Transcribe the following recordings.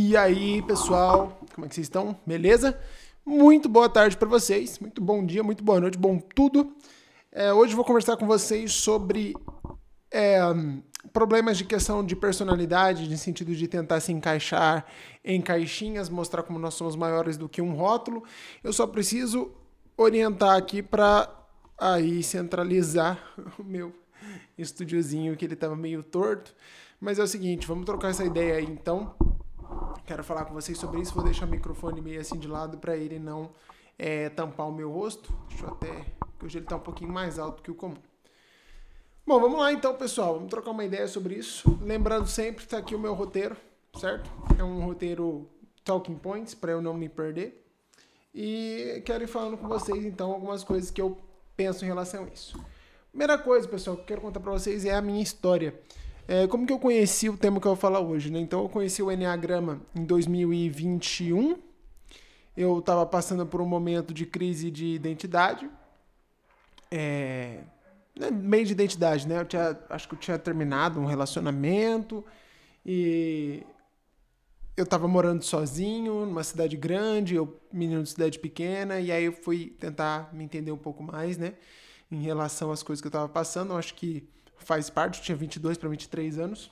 E aí, pessoal, como é que vocês estão? Beleza? Muito boa tarde para vocês, muito bom dia, muito boa noite, bom tudo. Hoje eu vou conversar com vocês sobre problemas de questão de personalidade, no sentido de tentar se encaixar em caixinhas, mostrar como nós somos maiores do que um rótulo. Eu só preciso orientar aqui para aí centralizar o meu estúdiozinho, que ele estava meio torto. Mas é o seguinte, vamos trocar essa ideia aí então. Quero falar com vocês sobre isso, vou deixar o microfone meio assim de lado para ele não tampar o meu rosto. Deixa eu até, porque hoje ele está um pouquinho mais alto que o comum. Bom, vamos lá então, pessoal, vamos trocar uma ideia sobre isso. Lembrando sempre, está aqui o meu roteiro, certo? É um roteiro talking points, para eu não me perder. E quero ir falando com vocês então algumas coisas que eu penso em relação a isso. Primeira coisa, pessoal, que eu quero contar para vocês é a minha história. Como que eu conheci o tema que eu vou falar hoje, né? Então eu conheci o Enneagrama em 2021. Eu estava passando por um momento de crise de identidade. Meio de identidade, né? Acho que eu tinha terminado um relacionamento e eu estava morando sozinho numa cidade grande, eu menino de cidade pequena, e aí eu fui tentar me entender um pouco mais, né? Em relação às coisas que eu estava passando. Eu acho que faz parte, eu tinha 22 para 23 anos.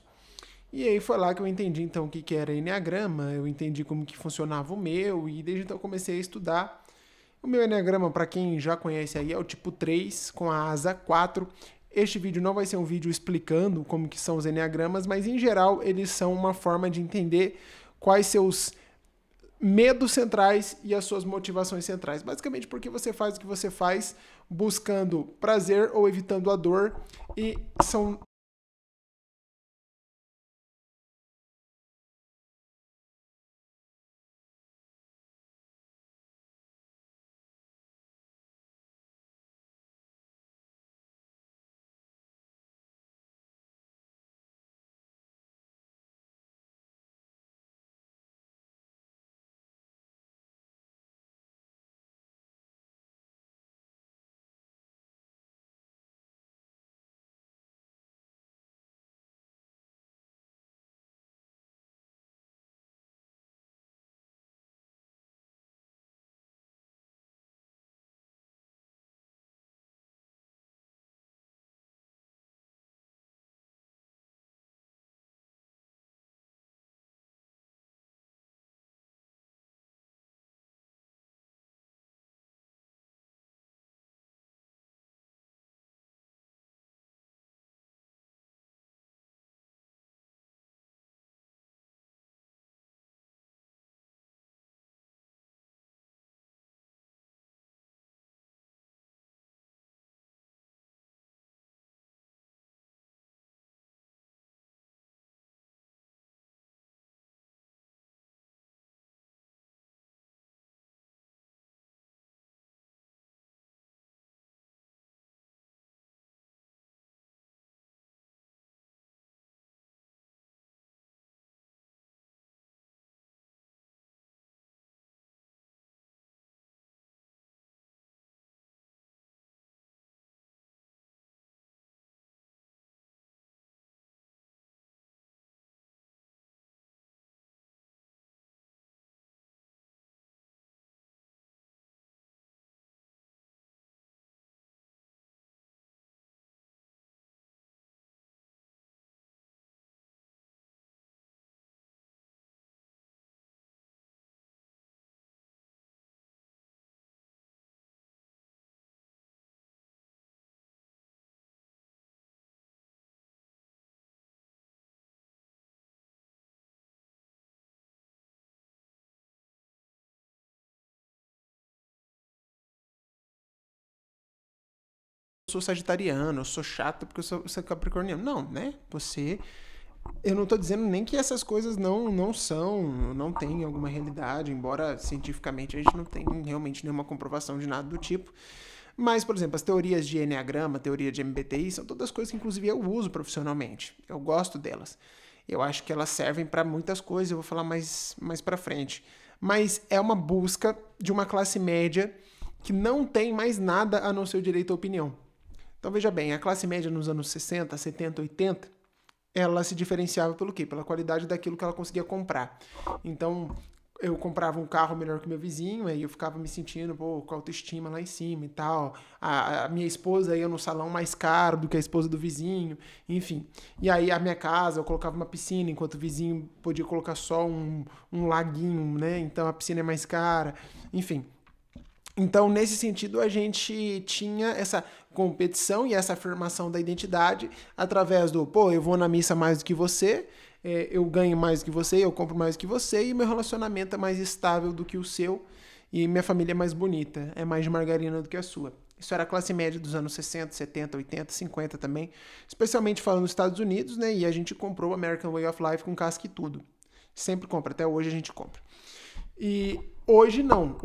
E aí foi lá que eu entendi então o que era Enneagrama, eu entendi como que funcionava o meu, e desde então eu comecei a estudar. O meu Enneagrama, para quem já conhece aí, é o tipo 3 com a asa 4. Este vídeo não vai ser um vídeo explicando como que são os Enneagramas, mas em geral eles são uma forma de entender quais seus medos centrais e as suas motivações centrais. Basicamente porque você faz o que você faz buscando prazer ou evitando a dor, e são sou sagitariano, eu sou chato porque eu sou capricorniano. Não, né? Eu não tô dizendo nem que essas coisas não têm alguma realidade, embora cientificamente a gente não tenha realmente nenhuma comprovação de nada do tipo. Mas, por exemplo, as teorias de Enneagrama, teoria de MBTI, são todas coisas que inclusive eu uso profissionalmente. Eu gosto delas. Eu acho que elas servem para muitas coisas, eu vou falar mais para frente. Mas é uma busca de uma classe média que não tem mais nada a não ser o direito à opinião. Então veja bem, a classe média nos anos 60, 70, 80, ela se diferenciava pelo quê? Pela qualidade daquilo que ela conseguia comprar. Então, eu comprava um carro melhor que meu vizinho, aí eu ficava me sentindo, pô, com a autoestima lá em cima e tal. A minha esposa ia no salão mais caro do que a esposa do vizinho, enfim. E aí a minha casa, eu colocava uma piscina, enquanto o vizinho podia colocar só um laguinho, né? Então a piscina é mais cara, enfim. Então, nesse sentido, a gente tinha essa competição e essa afirmação da identidade através do, pô, eu vou na missa mais do que você, eu ganho mais do que você, eu compro mais do que você, e meu relacionamento é mais estável do que o seu, e minha família é mais bonita, é mais de margarina do que a sua. Isso era a classe média dos anos 60, 70, 80, 50 também, especialmente falando nos Estados Unidos, né? E a gente comprou o American Way of Life com casca e tudo. Sempre compra, até hoje a gente compra. E hoje não.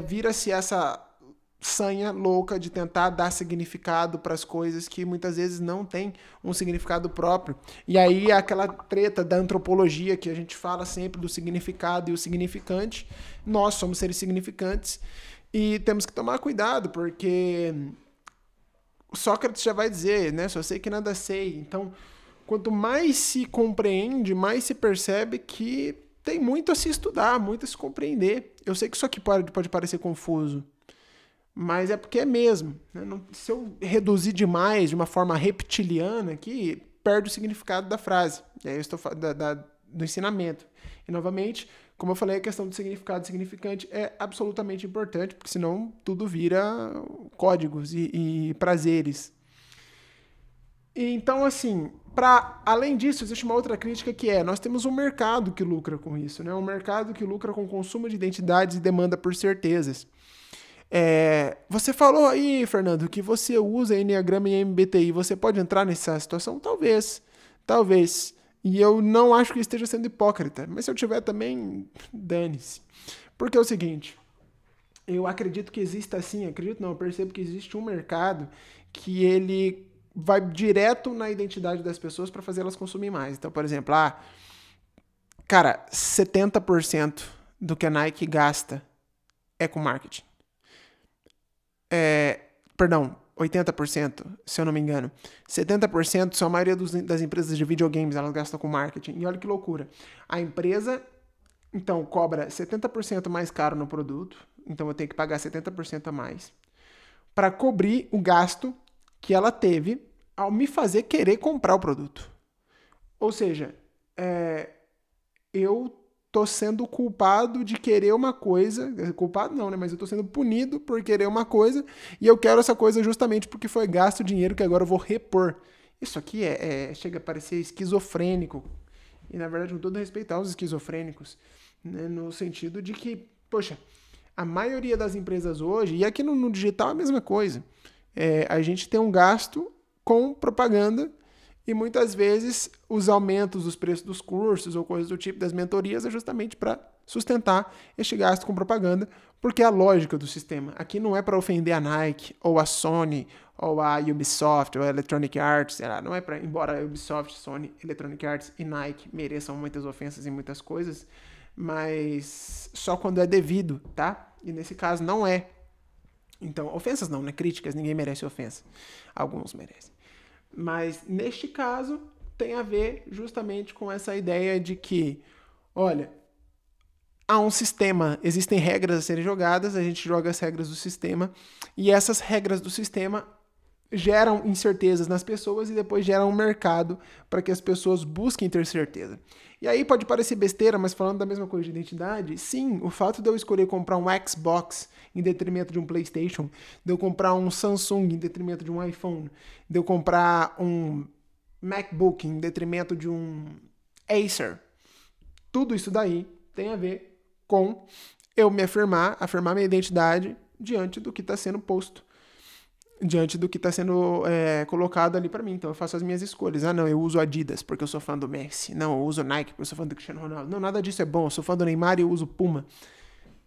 vira-se essa sanha louca de tentar dar significado para as coisas que muitas vezes não têm um significado próprio. E aí aquela treta da antropologia que a gente fala sempre do significado e o significante. Nós somos seres significantes e temos que tomar cuidado, porque Sócrates já vai dizer, né? Só sei que nada sei. Então, quanto mais se compreende, mais se percebe que tem muito a se estudar, muito a se compreender. Eu sei que isso aqui pode parecer confuso, mas é porque é mesmo. Né? Se eu reduzir demais, de uma forma reptiliana aqui, perde o significado da frase. E aí eu estou do ensinamento. E, novamente, como eu falei, a questão do significado significante é absolutamente importante, porque senão tudo vira códigos e prazeres. Então, assim, além disso, existe uma outra crítica que nós temos um mercado que lucra com isso, né? Um mercado que lucra com o consumo de identidades e demanda por certezas. Você falou aí, Fernando, que você usa Enneagrama e MBTI. Você pode entrar nessa situação? Talvez. E eu não acho que esteja sendo hipócrita. Mas se eu tiver também, dane-se. Porque é o seguinte, eu acredito que exista assim, eu percebo que existe um mercado que ele vai direto na identidade das pessoas para fazer elas consumir mais. Então, por exemplo, cara, 70% do que a Nike gasta é com marketing. 80%, se eu não me engano. 70% são a maioria das empresas de videogames, elas gastam com marketing. E olha que loucura. A empresa, então, cobra 70% mais caro no produto, então eu tenho que pagar 70% a mais, para cobrir o gasto que ela teve ao me fazer querer comprar o produto. Ou seja, eu tô sendo culpado de querer uma coisa, culpado não, né? Mas eu tô sendo punido por querer uma coisa e eu quero essa coisa justamente porque foi gasto dinheiro que agora eu vou repor. Isso aqui chega a parecer esquizofrênico. E na verdade, com todo respeito aos esquizofrênicos, né? No sentido de que, poxa, a maioria das empresas hoje, e aqui no digital é a mesma coisa, a gente tem um gasto com propaganda. E muitas vezes os aumentos dos preços dos cursos ou coisas do tipo das mentorias é justamente para sustentar este gasto com propaganda, porque é a lógica do sistema. Aqui não é para ofender a Nike, ou a Sony, ou a Ubisoft, ou a Electronic Arts, sei lá, não é para, embora a Ubisoft, Sony, Electronic Arts e Nike mereçam muitas ofensas em muitas coisas, mas só quando é devido, tá? E nesse caso não é. Então, ofensas não, né? Críticas, ninguém merece ofensa. Alguns merecem. Mas, neste caso, tem a ver justamente com essa ideia de que, olha, há um sistema, existem regras a serem jogadas, a gente joga as regras do sistema, e essas regras do sistema geram incertezas nas pessoas e depois geram um mercado para que as pessoas busquem ter certeza. E aí pode parecer besteira, mas falando da mesma coisa de identidade, sim, o fato de eu escolher comprar um Xbox em detrimento de um PlayStation, de eu comprar um Samsung em detrimento de um iPhone, de eu comprar um MacBook em detrimento de um Acer, tudo isso daí tem a ver com eu me afirmar minha identidade diante do que está sendo posto, diante do que está sendo colocado ali para mim. Então eu faço as minhas escolhas. Não, eu uso Adidas porque eu sou fã do Messi. Não, eu uso Nike porque eu sou fã do Cristiano Ronaldo. Não, nada disso é bom. Eu sou fã do Neymar e eu uso Puma.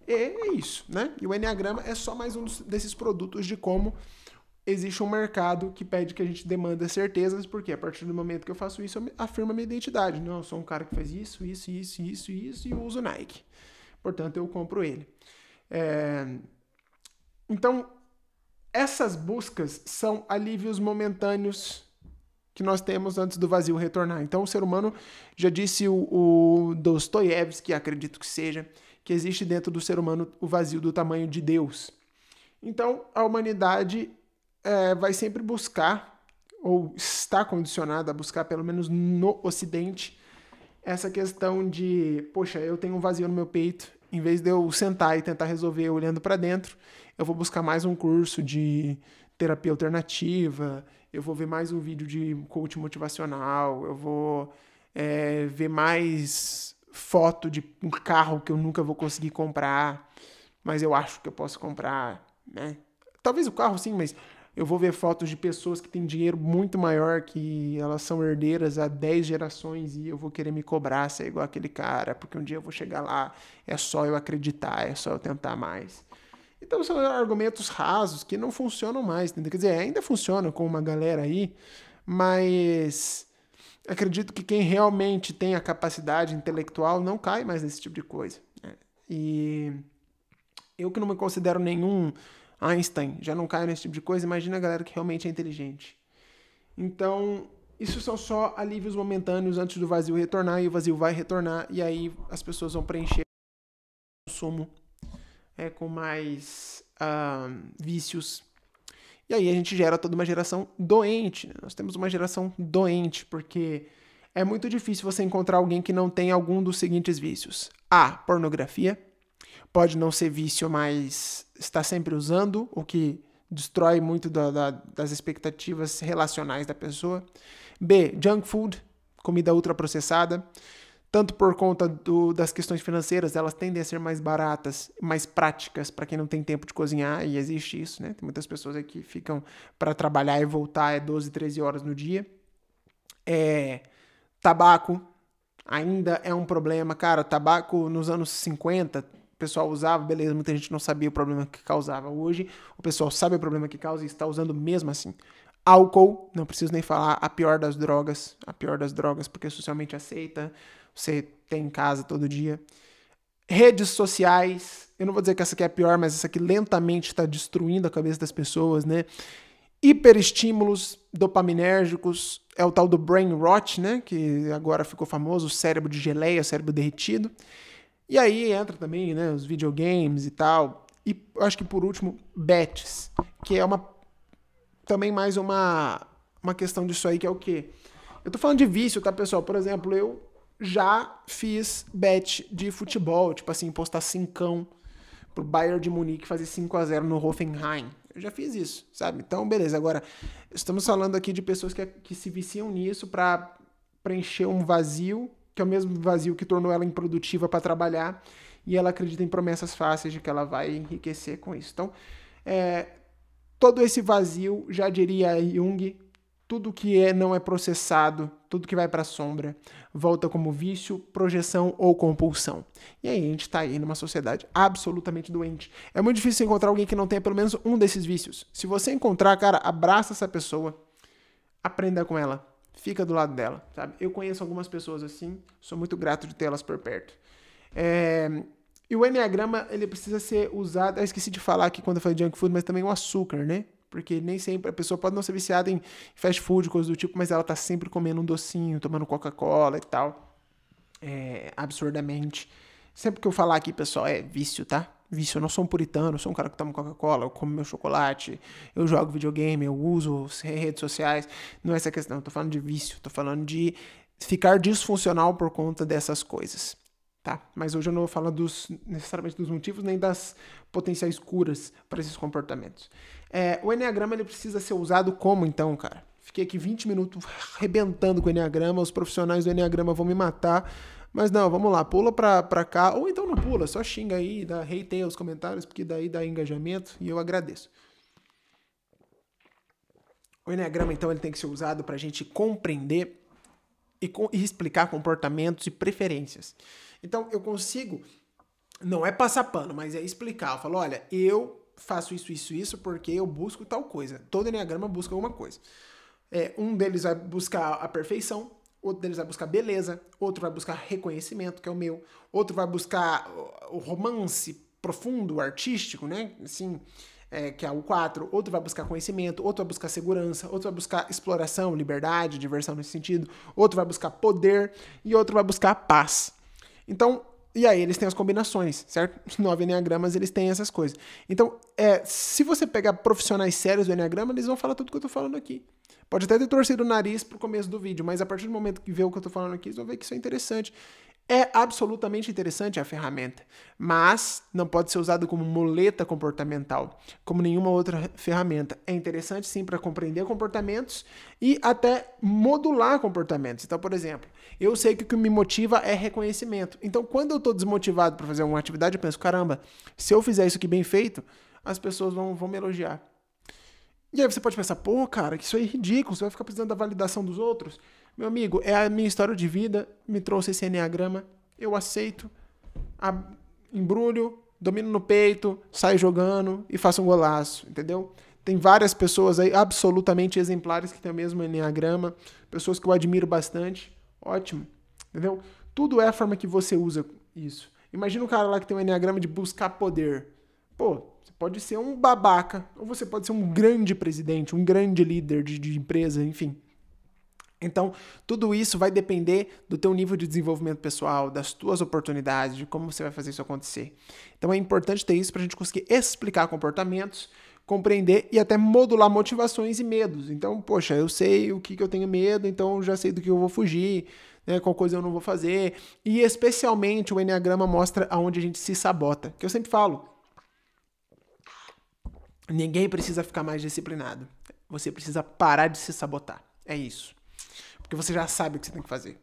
É isso, né? E o Enneagrama é só mais um desses produtos de como existe um mercado que pede que a gente demanda certezas, porque a partir do momento que eu faço isso, eu afirmo a minha identidade. Não, eu sou um cara que faz isso e eu uso Nike. Portanto, eu compro ele. Então, essas buscas são alívios momentâneos que nós temos antes do vazio retornar. Então, o ser humano, já disse o Dostoiévski, acredito que seja, que existe dentro do ser humano o vazio do tamanho de Deus. Então, a humanidade vai sempre buscar, ou está condicionada a buscar, pelo menos no Ocidente, essa questão de, poxa, eu tenho um vazio no meu peito, em vez de eu sentar e tentar resolver olhando para dentro, eu vou buscar mais um curso de terapia alternativa, eu vou ver mais um vídeo de coach motivacional, eu vou ver mais foto de um carro que eu nunca vou conseguir comprar, mas eu acho que eu posso comprar, né? Talvez o carro sim, mas eu vou ver fotos de pessoas que têm dinheiro muito maior, que elas são herdeiras há 10 gerações e eu vou querer me cobrar ser igual aquele cara, porque um dia eu vou chegar lá, é só eu acreditar, é só eu tentar mais. Então são argumentos rasos que não funcionam mais, entendeu? Quer dizer, ainda funcionam com uma galera aí, mas acredito que quem realmente tem a capacidade intelectual não cai mais nesse tipo de coisa, né? E eu que não me considero nenhum Einstein, já não caio nesse tipo de coisa, imagina a galera que realmente é inteligente. Então, isso são só alívios momentâneos antes do vazio retornar, e o vazio vai retornar, e aí as pessoas vão preencher o consumo com mais vícios. E aí a gente gera toda uma geração doente, né? Nós temos uma geração doente, porque é muito difícil você encontrar alguém que não tem algum dos seguintes vícios. A, pornografia. Pode não ser vício, mas está sempre usando, o que destrói muito das expectativas relacionais da pessoa. B, junk food, comida ultraprocessada. Tanto por conta das questões financeiras, elas tendem a ser mais baratas, mais práticas para quem não tem tempo de cozinhar, e existe isso, né? Tem muitas pessoas aqui que ficam para trabalhar e voltar 12, 13 horas no dia. Tabaco ainda é um problema. Cara, tabaco nos anos 50, o pessoal usava, beleza, muita gente não sabia o problema que causava. Hoje, o pessoal sabe o problema que causa e está usando mesmo assim. Álcool, não preciso nem falar, a pior das drogas, porque é socialmente aceita, você tem em casa todo dia. Redes sociais, eu não vou dizer que essa aqui é a pior, mas essa aqui lentamente está destruindo a cabeça das pessoas, né? Hiperestímulos dopaminérgicos, é o tal do brain rot, né? Que agora ficou famoso, o cérebro de geleia, o cérebro derretido. E aí entra também, né, os videogames e tal. E acho que por último, bets, que é também mais uma questão disso aí, que é o quê? Eu tô falando de vício, tá, pessoal? Por exemplo, eu já fiz bet de futebol, tipo assim, postar 5 pro Bayern de Munique fazer 5-0 no Hoffenheim. Eu já fiz isso, sabe? Então, beleza. Agora, estamos falando aqui de pessoas que se viciam nisso para preencher um vazio, que é o mesmo vazio que tornou ela improdutiva para trabalhar, e ela acredita em promessas fáceis de que ela vai enriquecer com isso. Então, todo esse vazio, já diria Jung, tudo que não é processado, tudo que vai para a sombra, volta como vício, projeção ou compulsão. E aí a gente está aí numa sociedade absolutamente doente. É muito difícil encontrar alguém que não tenha pelo menos um desses vícios. Se você encontrar, cara, abraça essa pessoa, aprenda com ela, fica do lado dela, sabe? Eu conheço algumas pessoas assim, sou muito grato de tê-las por perto. E o Enneagrama, ele precisa ser usado, eu esqueci de falar aqui quando eu falei de junk food, mas também o açúcar, né? Porque nem sempre a pessoa pode não ser viciada em fast food, coisas do tipo, mas ela tá sempre comendo um docinho, tomando Coca-Cola e tal. Absurdamente. Sempre que eu falar aqui, pessoal, é vício, tá? Vício. Eu não sou um puritano, eu sou um cara que toma Coca-Cola, eu como meu chocolate, eu jogo videogame, eu uso redes sociais. Não é essa questão, eu tô falando de vício, tô falando de ficar disfuncional por conta dessas coisas. Tá? Mas hoje eu não vou falar necessariamente dos motivos, nem das potenciais curas para esses comportamentos. O Enneagrama, ele precisa ser usado como, então, cara? Fiquei aqui 20 minutos arrebentando com o Enneagrama, os profissionais do Enneagrama vão me matar, mas não, vamos lá, pula pra cá, ou então não pula, só xinga aí, hateia os comentários, porque daí dá engajamento, e eu agradeço. O Enneagrama, então, ele tem que ser usado pra gente compreender e explicar comportamentos e preferências. Então, eu consigo, não é passar pano, mas é explicar. Eu falo, olha, eu faço isso, porque eu busco tal coisa. Todo Enneagrama busca alguma coisa. Um deles vai buscar a perfeição, outro deles vai buscar beleza, outro vai buscar reconhecimento, que é o meu, outro vai buscar o romance profundo, artístico, né? Assim, que é o 4, outro vai buscar conhecimento, outro vai buscar segurança, outro vai buscar exploração, liberdade, diversão nesse sentido, outro vai buscar poder e outro vai buscar paz. Então, e aí eles têm as combinações, certo? Os 9 Enneagramas, eles têm essas coisas. Então, se você pegar profissionais sérios do Enneagrama, eles vão falar tudo que eu tô falando aqui. Pode até ter torcido o nariz pro começo do vídeo, mas a partir do momento que vê o que eu tô falando aqui, eles vão ver que isso é interessante. É absolutamente interessante a ferramenta, mas não pode ser usado como muleta comportamental, como nenhuma outra ferramenta. É interessante sim para compreender comportamentos e até modular comportamentos. Então, por exemplo, eu sei que o que me motiva é reconhecimento. Então, quando eu estou desmotivado para fazer uma atividade, eu penso, caramba, se eu fizer isso aqui bem feito, as pessoas vão me elogiar. E aí você pode pensar, pô, cara, que isso aí é ridículo, você vai ficar precisando da validação dos outros. Meu amigo, é a minha história de vida, me trouxe esse Enneagrama, eu aceito, embrulho, domino no peito, saio jogando e faço um golaço, entendeu? Tem várias pessoas aí absolutamente exemplares que têm o mesmo enneagrama, pessoas que eu admiro bastante, ótimo, entendeu? Tudo é a forma que você usa isso. Imagina um cara lá que tem um enneagrama de buscar poder. Pô, você pode ser um babaca, ou você pode ser um grande presidente, um grande líder de empresa, enfim. Então, tudo isso vai depender do teu nível de desenvolvimento pessoal, das tuas oportunidades, de como você vai fazer isso acontecer. Então, é importante ter isso para a gente conseguir explicar comportamentos, compreender e até modular motivações e medos. Então, poxa, eu sei o que eu tenho medo, então eu já sei do que eu vou fugir, né, qual coisa eu não vou fazer. E, especialmente, o enneagrama mostra aonde a gente se sabota. Que eu sempre falo, ninguém precisa ficar mais disciplinado. Você precisa parar de se sabotar. É isso. Porque você já sabe o que você tem que fazer.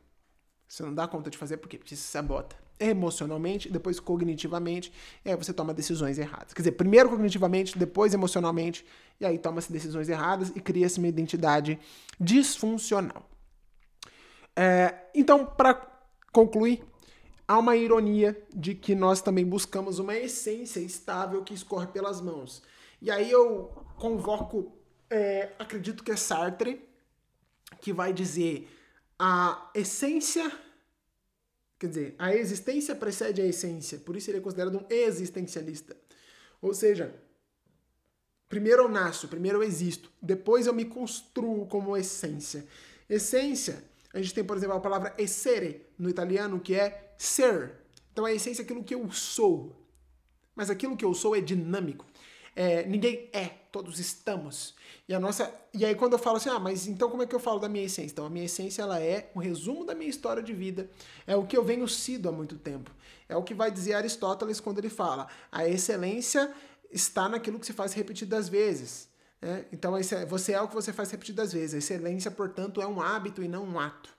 Você não dá conta de fazer porque você se sabota emocionalmente, depois cognitivamente, e aí você toma decisões erradas. Quer dizer, primeiro cognitivamente, depois emocionalmente, e aí toma-se decisões erradas e cria-se uma identidade disfuncional. Então, para concluir, há uma ironia de que nós também buscamos uma essência estável que escorre pelas mãos. E aí eu convoco, acredito que é Sartre, que vai dizer a essência, quer dizer, a existência precede a essência, por isso ele é considerado um existencialista. Ou seja, primeiro eu nasço, primeiro eu existo, depois eu me construo como essência. Essência, a gente tem, por exemplo, a palavra essere no italiano, que é ser. Então a essência é aquilo que eu sou. Mas aquilo que eu sou é dinâmico. Ninguém é, todos estamos. E aí quando eu falo assim, mas então como é que eu falo da minha essência? Então a minha essência, ela é um resumo da minha história de vida, é o que eu venho sido há muito tempo. É o que vai dizer Aristóteles quando ele fala, a excelência está naquilo que se faz repetidas vezes. Então você é o que você faz repetidas vezes. A excelência, portanto, é um hábito e não um ato.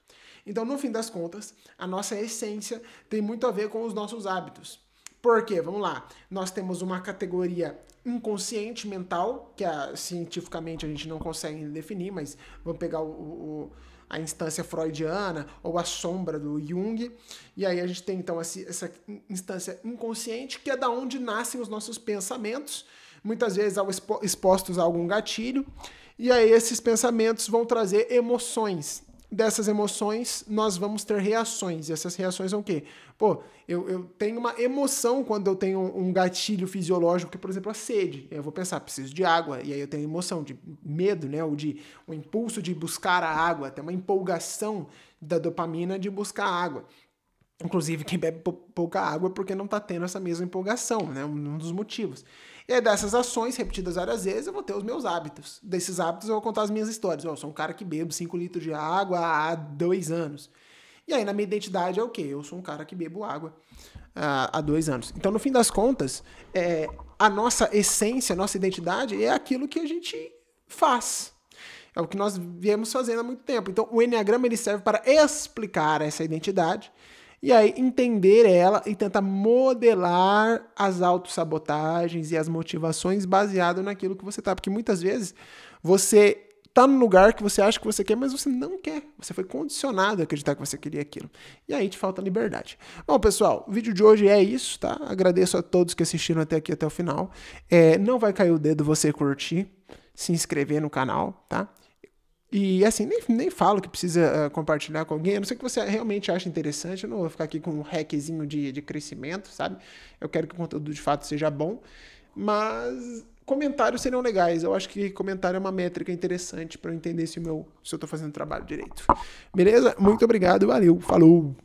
Então, no fim das contas, a nossa essência tem muito a ver com os nossos hábitos. Por quê? Vamos lá. Nós temos uma categoria inconsciente mental, que cientificamente a gente não consegue definir, mas vamos pegar a instância freudiana ou a sombra do Jung, e aí a gente tem então essa instância inconsciente, que é da onde nascem os nossos pensamentos, muitas vezes expostos a algum gatilho, e aí esses pensamentos vão trazer emoções. Dessas emoções, nós vamos ter reações. E essas reações são o quê? Eu tenho uma emoção quando eu tenho um gatilho fisiológico, que, por exemplo, a sede. Eu vou pensar, preciso de água. E aí eu tenho emoção de medo, né? Ou de um impulso de buscar a água. Tem uma empolgação da dopamina de buscar água. Inclusive, quem bebe pouca água é porque não está tendo essa mesma empolgação, né? Um dos motivos. E aí, dessas ações repetidas várias vezes, eu vou ter os meus hábitos. Desses hábitos, eu vou contar as minhas histórias. Eu sou um cara que bebo 5 litros de água há 2 anos. E aí, na minha identidade, é o quê? Eu sou um cara que bebo água há 2 anos. Então, no fim das contas, a nossa essência, a nossa identidade é aquilo que a gente faz. É o que nós viemos fazendo há muito tempo. Então, o enneagrama ele serve para explicar essa identidade e aí entender ela e tentar modelar as autossabotagens e as motivações baseado naquilo que você tá. Porque muitas vezes você tá num lugar que você acha que você quer, mas você não quer. Você foi condicionado a acreditar que você queria aquilo. E aí te falta liberdade. Bom, pessoal, o vídeo de hoje é isso, tá? Agradeço a todos que assistiram até aqui, até o final. Não vai cair o dedo você curtir, se inscrever no canal, tá? E assim, nem falo que precisa compartilhar com alguém, a não ser que você realmente ache interessante, eu não vou ficar aqui com um hackzinho de crescimento, sabe? Eu quero que o conteúdo de fato seja bom, mas comentários seriam legais. Eu acho que comentário é uma métrica interessante para eu entender se eu tô fazendo o trabalho direito. Beleza? Muito obrigado, valeu, falou!